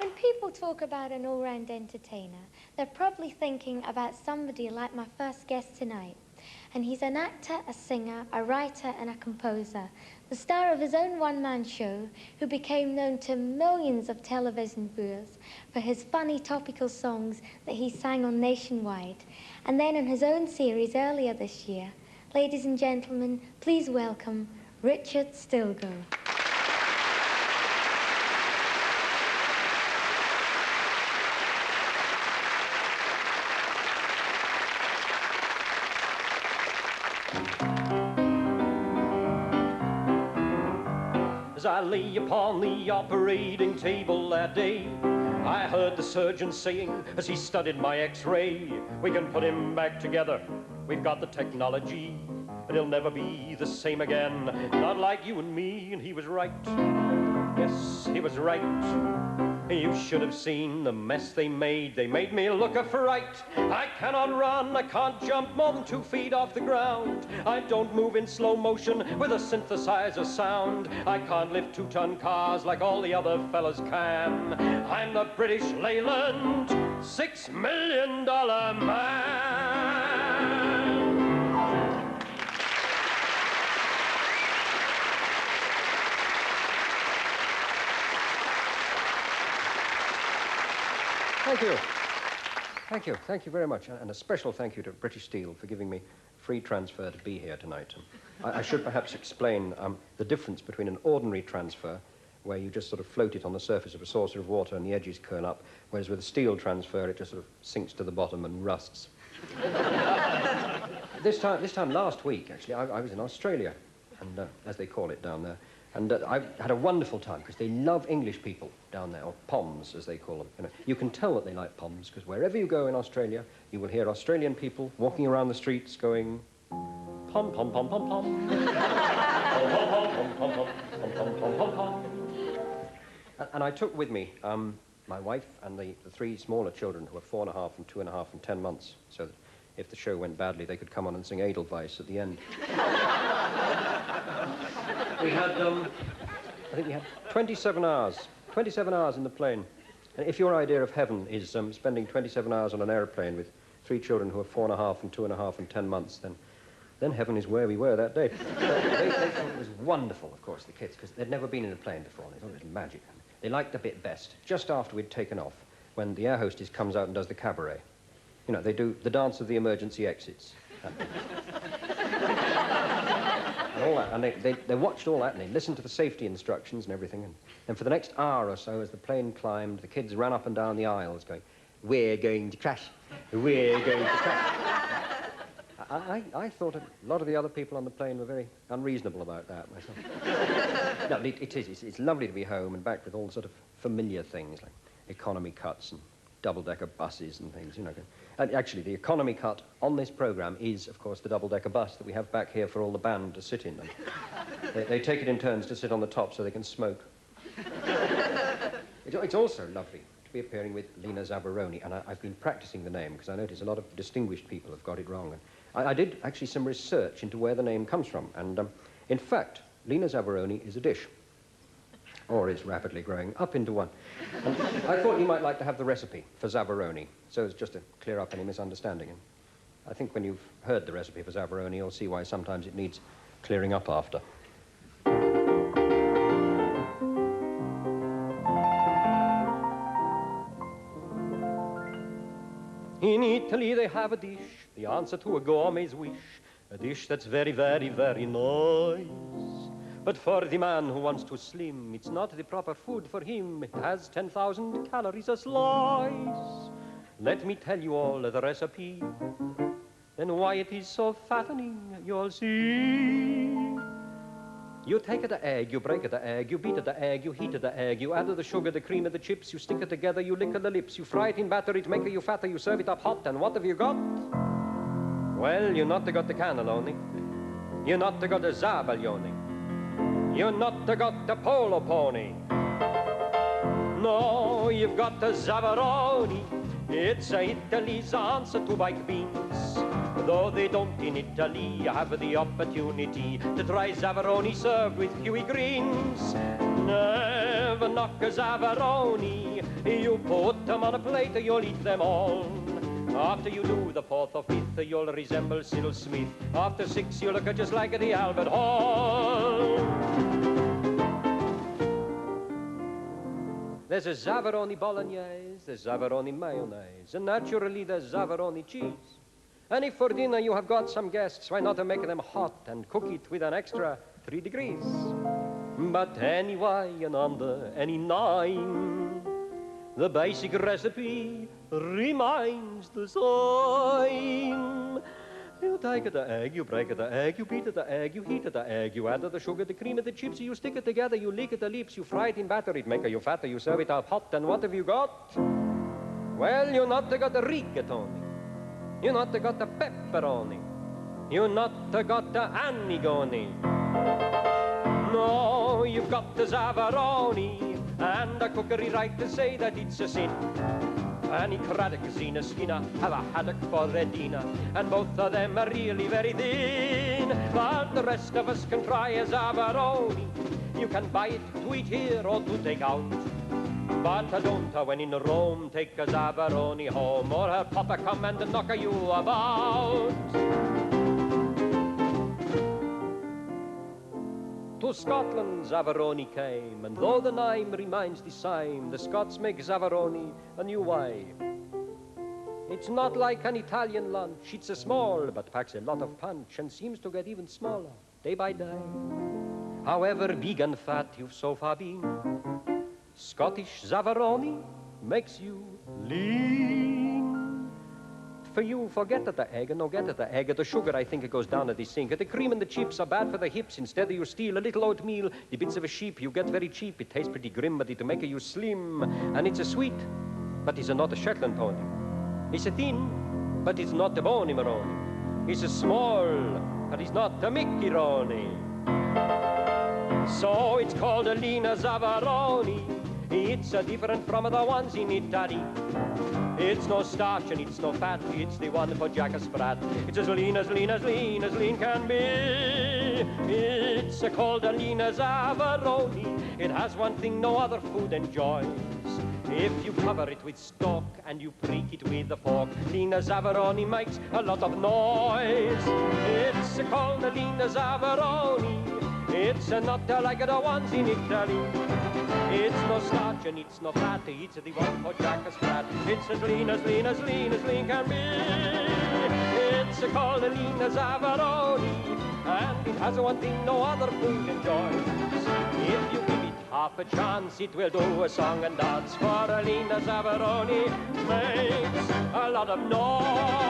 When people talk about an all-round entertainer, they're probably thinking about somebody like my first guest tonight. And he's an actor, a singer, a writer, and a composer, the star of his own one-man show, who became known to millions of television viewers for his funny topical songs that he sang on Nationwide, and then in his own series earlier this year. Ladies and gentlemen, please welcome Richard Stilgoe. As I lay upon the operating table that day, I heard the surgeon saying as he studied my x-ray, we can put him back together, we've got the technology, but he'll never be the same again, not like you and me. And he was right, yes, he was right. You should have seen the mess they made me look a fright. I cannot run, I can't jump more than 2 feet off the ground. I don't move in slow motion with a synthesizer sound. I can't lift 2-ton cars like all the other fellas can. I'm the British Leyland $6 million man. Thank you. Thank you. Thank you very much. And a special thank you to British Steel for giving me free transfer to be here tonight. I should perhaps explain the difference between an ordinary transfer, where you just sort of float it on the surface of a saucer of water and the edges curl up, whereas with a steel transfer, it just sort of sinks to the bottom and rusts. This time last week, actually, I was in Australia, and as they call it down there. And I had a wonderful time, because they love English people down there, or POMs, as they call them. You know, you can tell that they like POMs, because wherever you go in Australia, you will hear Australian people walking around the streets going, pom, pom, pom, pom, pom. Pom, pom, pom, pom, pom, pom, pom, pom, pom, pom. And I took with me my wife and the 3 smaller children, who are 4.5 and 2.5 and 10 months, so that if the show went badly, they could come on and sing Edelweiss at the end. We had, I think we had 27 hours in the plane. And if your idea of heaven is spending 27 hours on an airplane with 3 children who are 4.5 and 2.5 and 10 months, then heaven is where we were that day. They thought it was wonderful, of course, the kids, because they'd never been in a plane before. They thought it was magic. They liked the bit best, just after we'd taken off, when the air hostess comes out and does the cabaret. You know, they do the dance of the emergency exits. And all that, and they watched all that, and they listened to the safety instructions and everything, and then for the next hour or so, as the plane climbed, the kids ran up and down the aisles going, we're going to crash, we're going to crash. I thought a lot of the other people on the plane were very unreasonable about that myself. No, it's lovely to be home and back with all sort of familiar things, like economy cuts and double-decker buses and things, you know. And actually, the economy cut on this programme is, of course, the double-decker bus that we have back here for all the band to sit in. They take it in turns to sit on the top so they can smoke. It's also lovely to be appearing with Lena Zavaroni, and I've been practising the name because I notice a lot of distinguished people have got it wrong. And I did actually some research into where the name comes from, and in fact, Lena Zavaroni is a dish. Or is rapidly growing up into one. And I thought you might like to have the recipe for Zavaroni, so as just to clear up any misunderstanding. And I think when you've heard the recipe for Zavaroni, you'll see why sometimes it needs clearing up after. In Italy they have a dish, the answer to a gourmet's wish, a dish that's very, very, very nice. But for the man who wants to slim, it's not the proper food for him. It has 10,000 calories a slice. Let me tell you all the recipe, then why it is so fattening, you'll see. You take the egg, you break the egg, you beat the egg, you heat the egg, you add the sugar, the cream, and the chips, you stick it together, you lick the lips, you fry it in batter, it make you fatter, you serve it up hot, and what have you got? Well, you not got the cannelloni, you not got the zabaione, you not got the polo pony. No, you've got the Zavaroni. It's Italy's answer to baked beans. Though they don't in Italy have the opportunity to try Zavaroni served with kiwi greens. Never knock a Zavaroni. You put them on a plate, you'll eat them all. After you do the fourth or fifth, you'll resemble Cyril Smith. After six, you look just like the Albert Hall. There's a Zavaroni bolognese, there's Zavaroni mayonnaise, and naturally there's Zavaroni cheese. And if for dinner you have got some guests, why not make them hot and cook it with an extra 3 degrees? But anyway, and under any 9, the basic recipe remains the same. You take the egg, you break the egg, you beat the egg, you heat the egg, you add the sugar, the cream, and the chips, you stick it together, you lick the lips, you fry it in batter, it make you fatter, you serve it out hot, and what have you got? Well, you not got the rigatoni, you not got the pepperoni, you not got the anigoni. No, you've got the Zavaroni, and the cookery right to say that it's a sin. Annie Craddock, Zena Skinner have a haddock for their dinner, and both of them are really very thin. But the rest of us can try a Zavaroni. You can buy it to eat here or to take out. But don't, when in Rome, take a Zavaroni home, or her papa come and knock you about. To Scotland Zavaroni came, and though the name remains the same, the Scots make Zavaroni a new way. It's not like an Italian lunch, it's a small, but packs a lot of punch, and seems to get even smaller, day by day. However big and fat you've so far been, Scottish Zavaroni makes you lean. For you, forget the egg, and no get the egg. The sugar, I think, it goes down at the sink. The cream and the chips are bad for the hips. Instead, you steal a little oatmeal, the bits of a sheep you get very cheap. It tastes pretty grim, but it'll make you slim. And it's a sweet, but it's not a Shetland pony. It's a thin, but it's not a bony maroni. It's a small, but it's not a Mickey Roni. So it's called a Lena Zavaroni. It's a different from the ones in Italy. It's no starch and it's no fat, it's the one for Jack a Sprat. It's as lean as lean as lean as lean can be. It's called a Lena Zavaroni. It has one thing no other food enjoys. If you cover it with stalk and you prick it with a fork, Lena Zavaroni makes a lot of noise. It's called a Lena Zavaroni. It's not like the ones in Italy. It's no starch and it's no fat, it's the one for Jack a Sprat. It's as lean as lean as lean as lean can be. It's called a Lena Zavaroni, and it has one thing no other food enjoys. If you give it half a chance, it will do a song and dance, for a Lena Zavaroni makes a lot of noise.